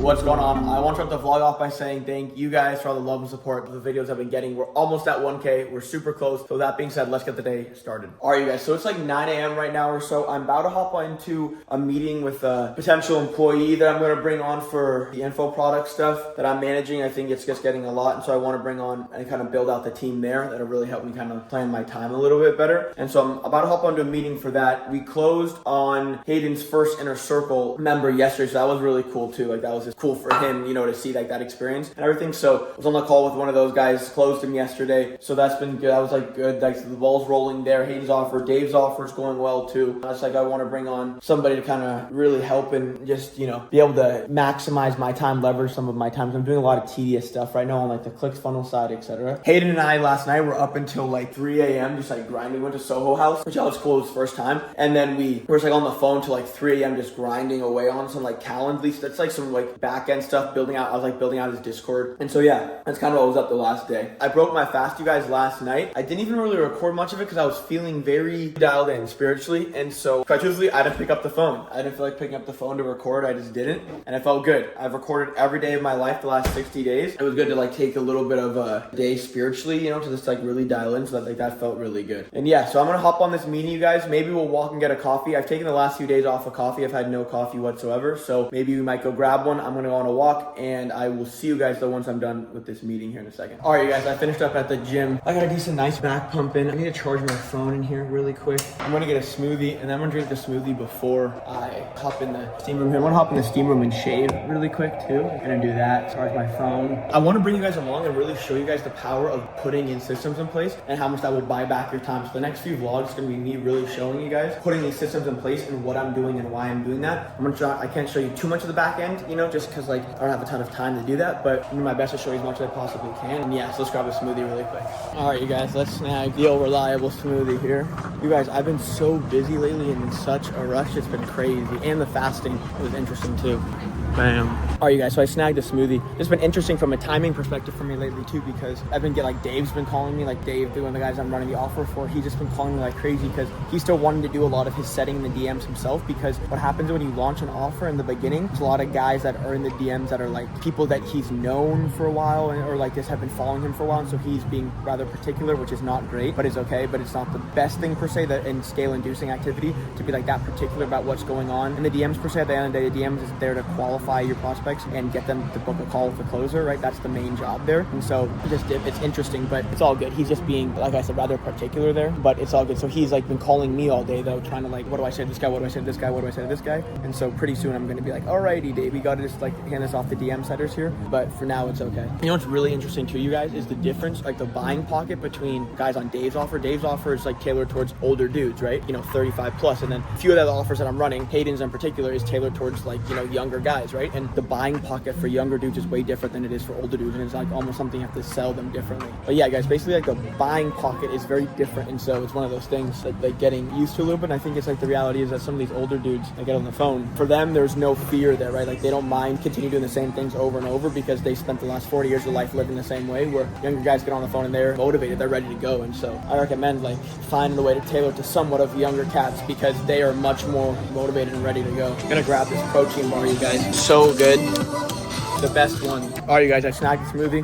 what's going on? I want to start the vlog off by saying thank you guys for all the love and support the videos I've been getting. We're almost at 1K. We're super close. So that being said, let's get the day started. All right, you guys. So it's like 9 a.m. right now or so. I'm about to hop into a meeting with a potential employee that I'm going to bring on for the info product stuff that I'm managing. I think it's just getting a lot. And so I want to bring on and kind of build out the team there. That'll really help me kind of plan my time a little bit better. And so I'm about to hop onto a meeting for that. We closed on Hayden's first inner circle member yesterday. So that was really cool too. Like that was just cool for him, you know, to see like that experience and everything. So I was on the call with one of those guys, closed him yesterday. So that's been good. I was like good. Like the ball's rolling there. Hayden's offer, Dave's offer is going well too. It's like I want to bring on somebody to kind of really help and just, you know, be able to maximize my time, leverage some of my time. I'm doing a lot of tedious stuff right now on like the ClickFunnels side, etc. Hayden and I last night were up until like 3 a.m. just like grinding. We went to Soho House, which I was cool. It was the first time. And then we were just like on the phone till like 3 a.m. just grinding away on some like Calendly. That's like some like back end stuff building out. I was like building out his Discord. And so yeah, that's kind of what I was up the last day. I broke my fast, you guys, last night. I didn't even really record much of it because I was feeling very dialed in spiritually. And so quite truthfully, I didn't pick up the phone. I didn't feel like picking up the phone to record. I just didn't. And it felt good. I've recorded every day of my life the last 60 days. It was good to like take a little bit of a day spiritually, you know, to just like really dial in. So that like that felt really good. And yeah, so I'm going to hop on this meeting, you guys. Maybe we'll walk and get a coffee. I've taken the last few days off of coffee. I've had no coffee whatsoever. So maybe we might go grab one. I'm going to go on a walk and I will see you guys though once I'm done with this meeting here in a second. All right, you guys, I finished up at the gym. I got a decent nice back pump in. I need to charge my phone in here really quick. I'm going to get a smoothie and then I'm going to drink the smoothie before I hop in the steam room here. I want to hop in the steam room and shave really quick too. I'm going to do that, charge my phone. I want to bring you guys along and really show you guys the power of putting in systems in place and how much that will buy back your time. So the next few vlogs is going to be me really showing you guys putting these systems in place and what I'm doing and why I'm doing that. I'm going to try, I can't show you too much of the back end, you know, just because like I don't have a ton of time to do that, but I'm doing my best to show you as much as I possibly can. And yeah, so let's grab a smoothie really quick. All right, you guys, let's snag the old reliable smoothie here. You guys, I've been so busy lately and in such a rush. It's been crazy. And the fasting was interesting too. Bam. All right, you guys, so I snagged a smoothie. It's been interesting from a timing perspective for me lately too, because I've been getting like Dave's been calling me, like Dave, one of the guys I'm running the offer for. He's just been calling me like crazy because he's still wanting to do a lot of his setting in the DMs himself, because what happens when you launch an offer in the beginning, there's a lot of guys that are in the DMs that are like people that he's known for a while or like just have been following him for a while. And so he's being rather particular, which is not great, but it's okay. But it's not the best thing per se that in scale inducing activity to be like that particular about what's going on in the DMs per se. At the end of the day, the DMs is there to qualify your prospects and get them to book a call with the closer, right? That's the main job there. And so it's interesting, but it's all good. He's just being, like I said, rather particular there, but it's all good. So he's like been calling me all day though, trying to like, what do I say to this guy? What do I say to this guy? What do I say to this guy? And so pretty soon I'm going to be like, alrighty, Dave, we got to just like hand this off to DM setters here. But for now, it's okay. You know what's really interesting to you guys is the difference, like the buying pocket between guys on Dave's offer. Dave's offer is like tailored towards older dudes, right? You know, 35 plus. And then a few of the other offers that I'm running, Hayden's in particular, is tailored towards like, you know, younger guys, right? And the buying pocket for younger dudes is way different than it is for older dudes, and it's like almost something you have to sell them differently. But yeah, guys, basically like the buying pocket is very different, and so it's one of those things that like getting used to a little bit. And I think it's like the reality is that some of these older dudes that get on the phone, for them there's no fear there, right? Like they don't mind continue doing the same things over and over because they spent the last 40 years of their life living the same way, where younger guys get on the phone and they're motivated, they're ready to go. And so I recommend like finding a way to tailor it to somewhat of younger cats because they are much more motivated and ready to go. I'm gonna grab this protein bar, you guys. So good. The best one. All right, you guys, I snagged a smoothie.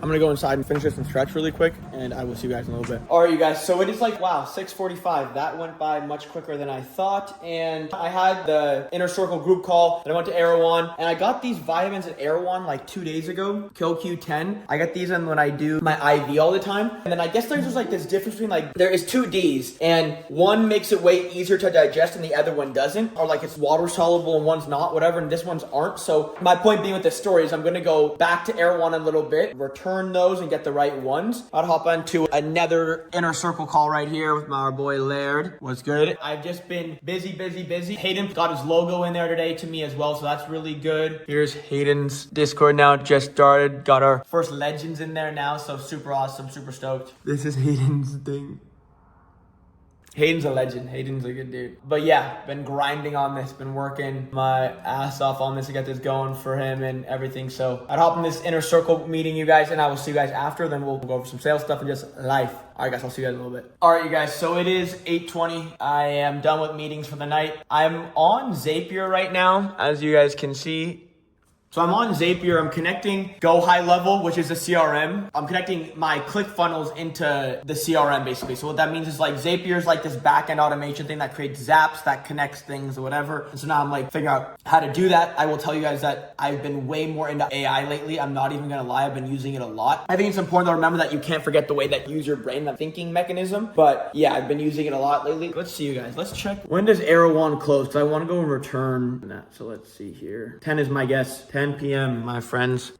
I'm gonna go inside and finish this and stretch really quick, and I will see you guys in a little bit. All right, you guys, so it is like, wow, 6:45. That went by much quicker than I thought, and I had the Inner Circle group call, and I went to Erewhon, and I got these vitamins at Erewhon like 2 days ago, KillQ10. I get these in when I do my IV all the time, and then I guess there's just like this difference between like, there is 2 Ds, and one makes it way easier to digest and the other one doesn't, or like it's water soluble and one's not, whatever, and this one's aren't. So my point being with this story is I'm gonna go back to Erewhon a little bit, return those and get the right ones. I'd hop onto another Inner Circle call right here with my boy Laird. What's good? I've just been busy. Hayden got his logo in there today to me as well, so that's really good. Here's Hayden's Discord now, just started. Got our first legends in there now, so super awesome, super stoked. This is Hayden's thing. Hayden's a legend. Hayden's a good dude. But yeah, been grinding on this, been working my ass off on this to get this going for him and everything. So I'd hop in this Inner Circle meeting, you guys, and I will see you guys after. Then we'll go over some sales stuff and just life. All right, guys, I'll see you guys in a little bit. All right, you guys, so it is 8:20. I am done with meetings for the night. I'm on Zapier right now, as you guys can see. So I'm on Zapier, I'm connecting Go High Level, which is a CRM. I'm connecting my ClickFunnels into the CRM basically. So what that means is like Zapier is like this back-end automation thing that creates zaps, that connects things or whatever. And so now I'm like figuring out how to do that. I will tell you guys that I've been way more into AI lately. I'm not even gonna lie, I've been using it a lot. I think it's important to remember that you can't forget the way that you use your brain, the thinking mechanism. But yeah, I've been using it a lot lately. Let's see you guys, let's check. When does Erewhon close? Because I wanna go and return that. So let's see here. 10 is my guess, 10 p.m. my friends.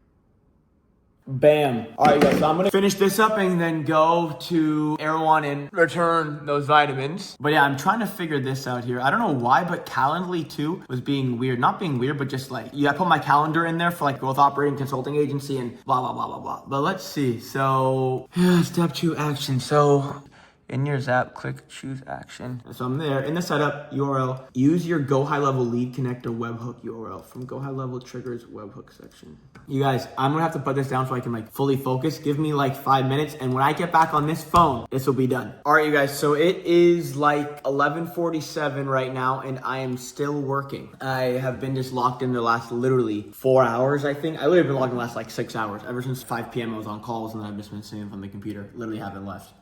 Bam. All right, guys, so I'm gonna finish this up and then go to Erewhon and return those vitamins. But yeah, I'm trying to figure this out here. I don't know why, but Calendly too was being weird. Not being weird, but just like, I put my calendar in there for like growth operating consulting agency and blah, blah, blah, blah, blah. But let's see. So step 2 action. So in your Zap, click choose action. So I'm there in the setup URL. Use your Go High Level lead connector webhook URL from Go High Level triggers webhook section. You guys, I'm gonna have to put this down so I can like fully focus. Give me like 5 minutes, and when I get back on this phone, this will be done. All right, you guys. So it is like 11:47 right now, and I am still working. I have been just locked in the last literally 4 hours. I think I literally been locked in the last like 6 hours. Ever since 5 p.m. I was on calls, and then I've just been sitting from the computer. Literally haven't left.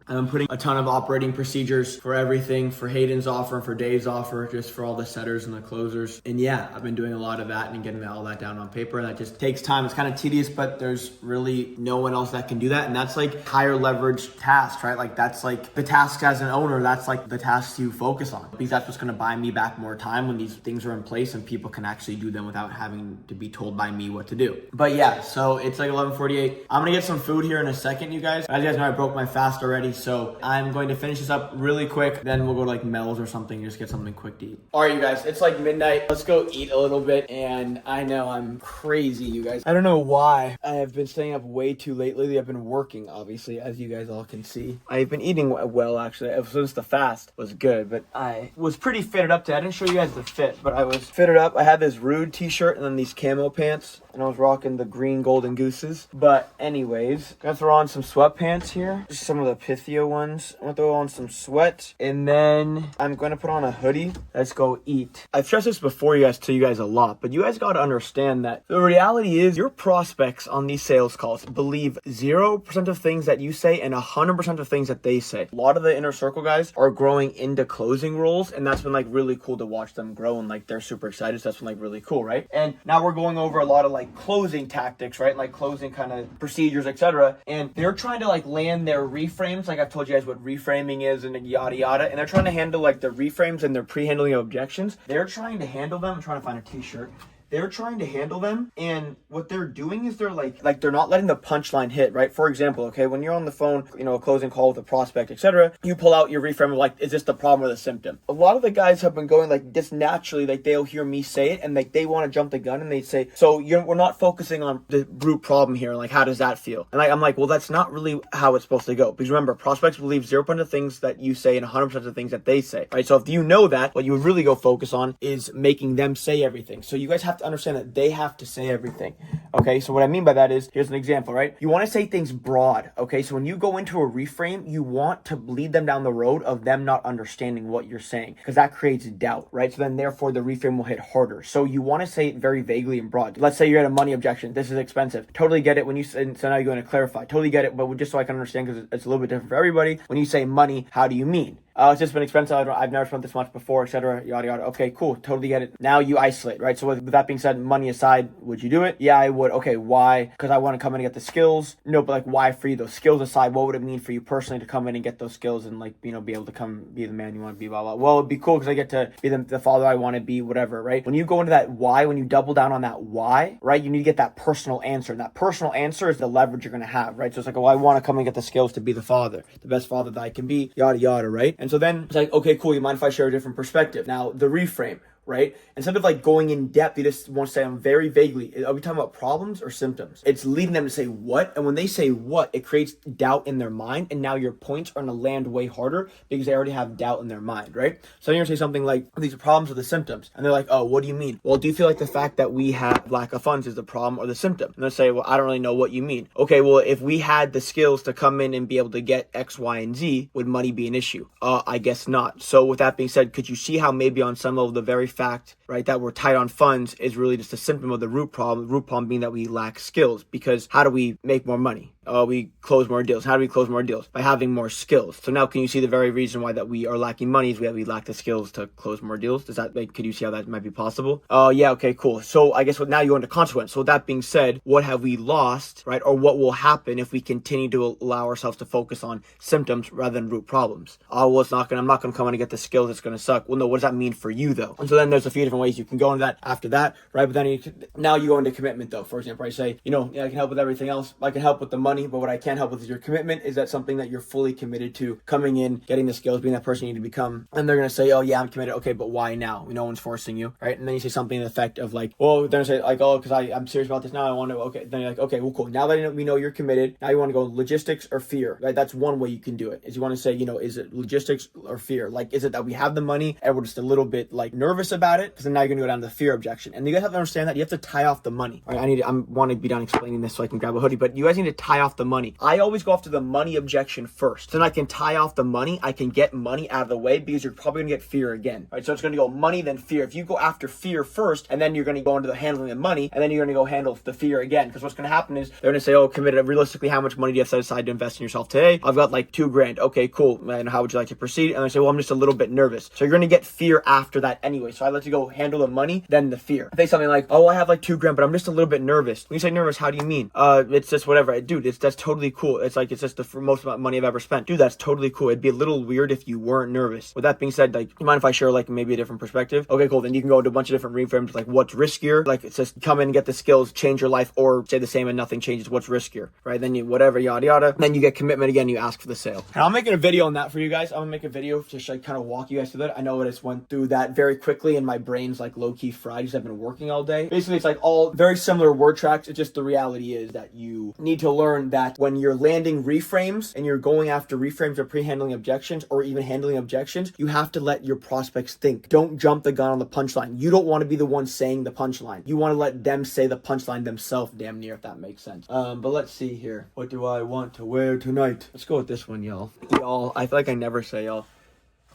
And I'm putting a ton of operating procedures for everything, for Hayden's offer and for Dave's offer, just for all the setters and the closers. And yeah, I've been doing a lot of that and getting all that down on paper. That just takes time. It's kind of tedious, but there's really no one else that can do that. And that's like higher leverage tasks, right? Like that's like the tasks as an owner, that's like the tasks you focus on, because that's what's going to buy me back more time when these things are in place and people can actually do them without having to be told by me what to do. But yeah, so it's like 11:48. I'm going to get some food here in a second, you guys. As you guys know, I broke my fast already. So I'm going to finish this up really quick. Then we'll go to like Mel's or something, just get something quick to eat. All right, you guys, it's like midnight. Let's go eat a little bit. And I know I'm crazy, you guys. I don't know why. I have been staying up way too late lately. I've been working, obviously, as you guys all can see. I've been eating well, actually. Since the fast was good, but I was pretty fitted up today. I didn't show you guys the fit, but I was fitted up. I had this Rude t-shirt and then these camo pants, and I was rocking the green golden gooses. But anyways, gonna throw on some sweatpants here, just some of the Pythio ones. I'm gonna throw on some sweat, and then I'm gonna put on a hoodie. Let's go eat. I've stressed this before, you guys a lot, but you guys gotta understand that the reality is your prospects on these sales calls believe 0% of things that you say and 100% of things that they say. A lot of the inner circle guys are growing into closing roles, and that's been like really cool to watch them grow, and like they're super excited. So that's been like really cool, right? And now we're going over a lot of like closing tactics, right? Like closing kind of procedures, etc. And they're trying to like land their reframes, like I've told you guys what reframing is and yada yada, and they're trying to handle like the reframes and their pre-handling of objections. They're trying to handle them. I'm trying to find a t-shirt. They're trying to handle them, and what they're doing is they're like they're not letting the punchline hit, right? For example, okay, when you're on the phone, you know, a closing call with a prospect, etc., you pull out your reframe of like, is this the problem or the symptom? A lot of the guys have been going like this naturally, like they'll hear me say it and like they want to jump the gun and they say, so we're not focusing on the root problem here, like how does that feel? And like I'm like, well, that's not really how it's supposed to go, because remember, prospects believe 0% of things that you say and 100% of things that they say, right? So if you know that, what you would really go focus on is making them say everything. So you guys have to understand that they have to say everything. Okay, so what I mean by that is, here's an example, right? You want to say things broad, okay? So when you go into a reframe, you want to lead them down the road of them not understanding what you're saying, because that creates doubt, right? So then therefore the reframe will hit harder. So you want to say it very vaguely and broad. Let's say you're at a money objection. This is expensive. Totally get it when you say, so now you're going to clarify. Totally get it, but just so I can understand, because it's a little bit different for everybody. When you say money, how do you mean? It's just been expensive. I've never spent this much before, etc. Yada yada. Okay, cool. Totally get it. Now you isolate, right? So with that being said, money aside, would you do it? Yeah, I would. Okay, why? Because I want to come in and get the skills. No, but like, why for you? Those skills aside, what would it mean for you personally to come in and get those skills and like, you know, be able to come be the man you want to be? Blah blah. Well, it'd be cool because I get to be the father I want to be. Whatever, right? When you go into that why, when you double down on that why, right? You need to get that personal answer, and that personal answer is the leverage you're going to have, right? So it's like, well, I want to come and get the skills to be the father, the best father that I can be. Yada yada, right? And so then it's like, okay, cool, you mind if I share a different perspective? Now, the reframe, right? Instead of like going in depth, you just want to say them very vaguely. Are we talking about problems or symptoms? It's leading them to say what, and when they say what, it creates doubt in their mind, and now your points are going to land way harder because they already have doubt in their mind, right? So you're going to say something like, these are problems or the symptoms, and they're like, oh, what do you mean? Well, do you feel like the fact that we have lack of funds is the problem or the symptom? And they'll say, well, I don't really know what you mean. Okay, well, if we had the skills to come in and be able to get X, Y, and Z, would money be an issue? I guess not. So with that being said, could you see how maybe on some level the very fact, right, that we're tight on funds is really just a symptom of the root problem. The root problem being that we lack skills, because how do we make more money? We close more deals. How do we close more deals? By having more skills. So now can you see the very reason why that we are lacking money is we lack the skills to close more deals? Does that could you see how that might be possible? Yeah, okay, cool. So I guess now you go into consequence. So with that being said, what have we lost, right? Or what will happen if we continue to allow ourselves to focus on symptoms rather than root problems? Well, I'm not gonna come in and get the skills, it's gonna suck. Well, no, what does that mean for you though? And so then there's a few different ways you can go into that after that, right? But then now you go into commitment though. For example, I say, I can help with everything else. I can help with the money, but what I can't help with is your commitment. Is that something that you're fully committed to coming in, getting the skills, being that person you need to become? And they're going to say, oh yeah, I'm committed. Okay, but why now? No one's forcing you, right? And then you say something to the effect of like, well, they're going to say like, oh, because I'm serious about this now. I want to, okay. Then you're like, okay, well, cool. Now that we know you're committed, now you want to go logistics or fear, right? That's one way you can do it, is you want to say, is it logistics or fear? Like, is it that we have the money and we're just a little bit like nervous about it? Because then now you're going to go down to the fear objection. And you guys have to understand that you have to tie off the money. All right, I want to be done explaining this so I can grab a hoodie, but you guys need to tie off the money. I always go after the money objection first. Then I can tie off the money. I can get money out of the way, because you're probably going to get fear again. Right? So it's going to go money, then fear. If you go after fear first, and then you're going to go into the handling the money, and then you're going to go handle the fear again. Because what's going to happen is they're going to say, oh, committed. Realistically, how much money do you have set aside to invest in yourself today? I've got like $2,000. Okay, cool. And how would you like to proceed? And I say, well, I'm just a little bit nervous. So you're going to get fear after that anyway. So I let you go handle the money, then the fear. If they say something like, oh, I have like $2,000, but I'm just a little bit nervous. When you say nervous, how do you mean? It's just whatever. Dude, that's totally cool. It's just the most amount of money I've ever spent. Dude, that's totally cool. It'd be a little weird if you weren't nervous. With that being said, like, you mind if I share like maybe a different perspective? Okay, cool. Then you can go into a bunch of different reframes, like what's riskier? Like it's just come in and get the skills, change your life, or say the same and nothing changes. What's riskier, right? Then you whatever, yada yada. Then you get commitment again. You ask for the sale. And I'm making a video on that for you guys. I'm gonna make a video to just like kind of walk you guys through that. I know I just went through that very quickly, and my brain's like low key fried because I've been working all day. Basically, it's like all very similar word tracks. It's just the reality is that you need to learn that when you're landing reframes and you're going after reframes or pre-handling objections or even handling objections, you have to let your prospects think. Don't jump the gun on the punchline. You don't want to be the one saying the punchline. You want to let them say the punchline themselves, damn near, if that makes sense. But let's see here. What do I want to wear tonight? Let's go with this one, y'all. Y'all, I feel like I never say y'all.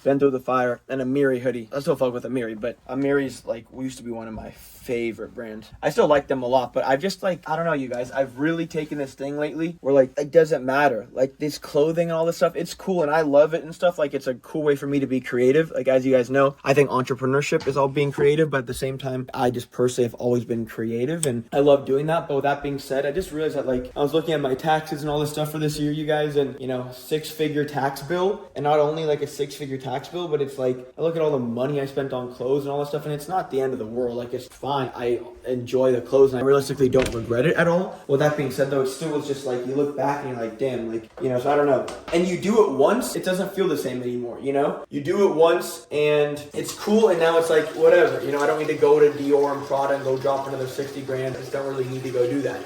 Been through the fire, and a Miri hoodie. I still fuck with a Miri, but a Miri's like used to be one of my favorite brands. I still like them a lot, but I've just like, I don't know, you guys, I've really taken this thing lately where like it doesn't matter. Like this clothing and all this stuff, it's cool and I love it and stuff. Like it's a cool way for me to be creative. Like as you guys know, I think entrepreneurship is all being creative, but at the same time, I just personally have always been creative and I love doing that. But with that being said, I just realized that like I was looking at my taxes and all this stuff for this year, you guys, and 6-figure tax bill, and not only like a 6-figure tax bill, but it's like I look at all the money I spent on clothes and all that stuff, and it's not the end of the world. Like it's fine. I enjoy the clothes and I realistically don't regret it at all. With that being said though, it still was just like you look back and you're like, damn, like, so I don't know. And you do it once, it doesn't feel the same anymore, You do it once and it's cool, and now it's like whatever, I don't need to go to Dior and Prada and go drop another 60 grand. I just don't really need to go do that,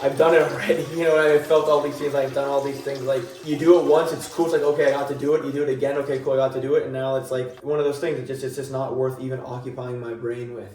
I've done it already, I felt all these things, I've done all these things. Like you do it once, it's cool, it's like okay, I got to do it. You do it again, okay, cool, I got to do it, and now it's like one of those things. It's just not worth even occupying my brain with,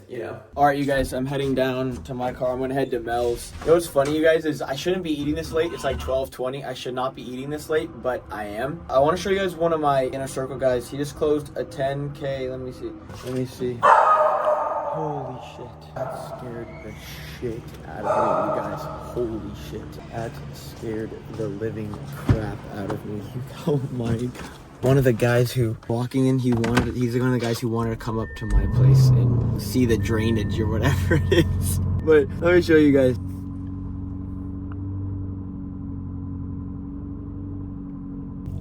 All right, you guys, I'm heading down to my car. I'm gonna head to Mel's. What's funny, you guys, is I shouldn't be eating this late. It's like 12:20. I should not be eating this late, but I am. I want to show you guys one of my inner circle guys. He just closed a 10K. Let me see. Holy shit. That scared the shit out of me, you guys. Holy shit. That scared the living crap out of me. Oh my god. One of the guys who walking in, he's one of the guys who wanted to come up to my place and see the drainage or whatever it is. But let me show you guys.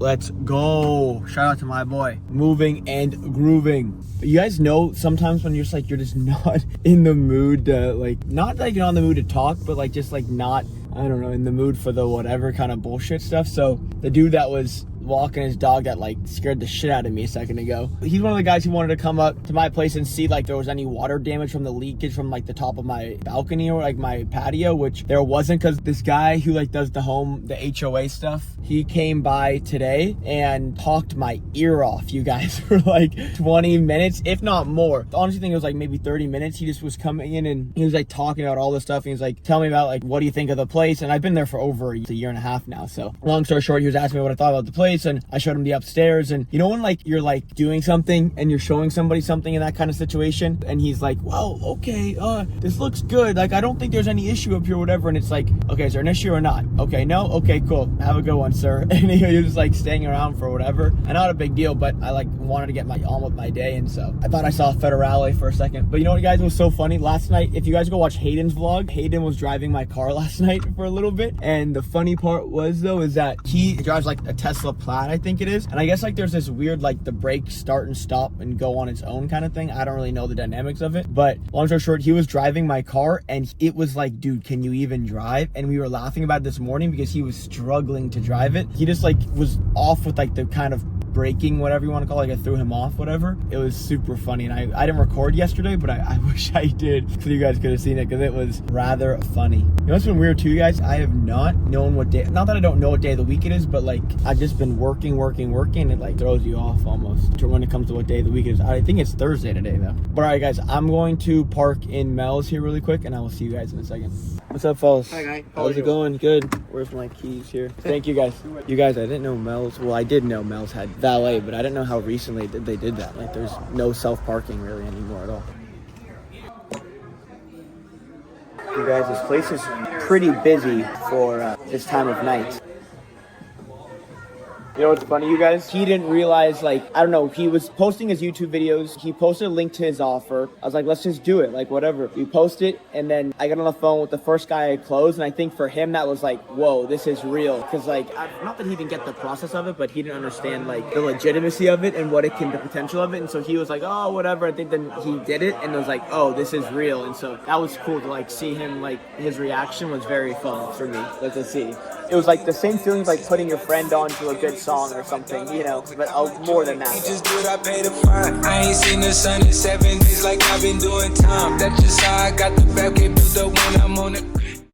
Let's go. Shout out to my boy. Moving and grooving. You guys know sometimes when you're just not in the mood to like, not like you're not in the mood to talk, but like just like not, I don't know, in the mood for the whatever kind of bullshit stuff. So the dude that was walking his dog that like scared the shit out of me a second ago, he's one of the guys who wanted to come up to my place and see like there was any water damage from the leakage from like the top of my balcony or like my patio, which there wasn't, because this guy who like does the HOA stuff, he came by today and talked my ear off, you guys, for like 20 minutes, if not more. The honestly, think it was like maybe 30 minutes. He just was coming in and he was like talking about all this stuff. And he was like, tell me about like, what do you think of the place? And I've been there for over a year and a half now. So long story short, he was asking me what I thought about the place. place, and I showed him the upstairs. And you know when like you're like doing something and you're showing somebody something in that kind of situation, and he's like, well, okay, this looks good, like I don't think there's any issue up here, whatever. And it's like, okay, is there an issue or not? Okay, no, okay, cool, have a good one, sir. And he was like staying around for whatever, and not a big deal, but I like wanted to get on with my day. And so I thought I saw a Federale for a second. But you know what, guys, was so funny last night? If you guys go watch Hayden's vlog, Hayden was driving my car last night for a little bit, and the funny part was though is that he drives like a Tesla Plaid, I think it is, and I guess like there's this weird like the brakes start and stop and go on its own kind of thing. I don't really know the dynamics of it, but long story short, he was driving my car and it was like, dude, can you even drive? And we were laughing about it this morning because he was struggling to drive it. He just like was off with like the kind of braking, whatever you want to call it. Like I threw him off, whatever. It was super funny, and I didn't record yesterday, but I wish I did so you guys could have seen it, because it was rather funny. You know what's been weird too, you guys? I have not known what day, not that I don't know what day of the week it is, but like I've just been working. It like throws you off almost when it comes to what day of the week it is. I think it's Thursday today though. But all right, guys, I'm going to park in Mel's here really quick, and I will see you guys in a second. What's up, fellas? Hi, guy. How's it going? Good. Where's my keys here? Thank you, guys. You guys, I didn't know Mel's. Well, I did know Mel's had valet, but I didn't know how recently they did that. Like, there's no self-parking really anymore at all. You guys, this place is pretty busy for this time of night. You know what's funny, you guys? He didn't realize, like, I don't know, he was posting his YouTube videos. He posted a link to his offer. I was like, let's just do it, like, whatever. We post it, and then I got on the phone with the first guy I closed, and I think for him that was like, whoa, this is real. Because, like, not that he didn't get the process of it, but he didn't understand, like, the legitimacy of it and what it can, the potential of it. And so he was like, oh, whatever. I think then he did it, and it was like, oh, this is real. And so that was cool to, like, see him, like, his reaction was very fun for me, like, to see. It was like the same feelings like putting your friend on to a good song or something, you know, but more than that. Just do it, I pay the fine. I ain't seen the sun in 7 days like I've been doing time. That's just how I got the back, built up when I'm on it.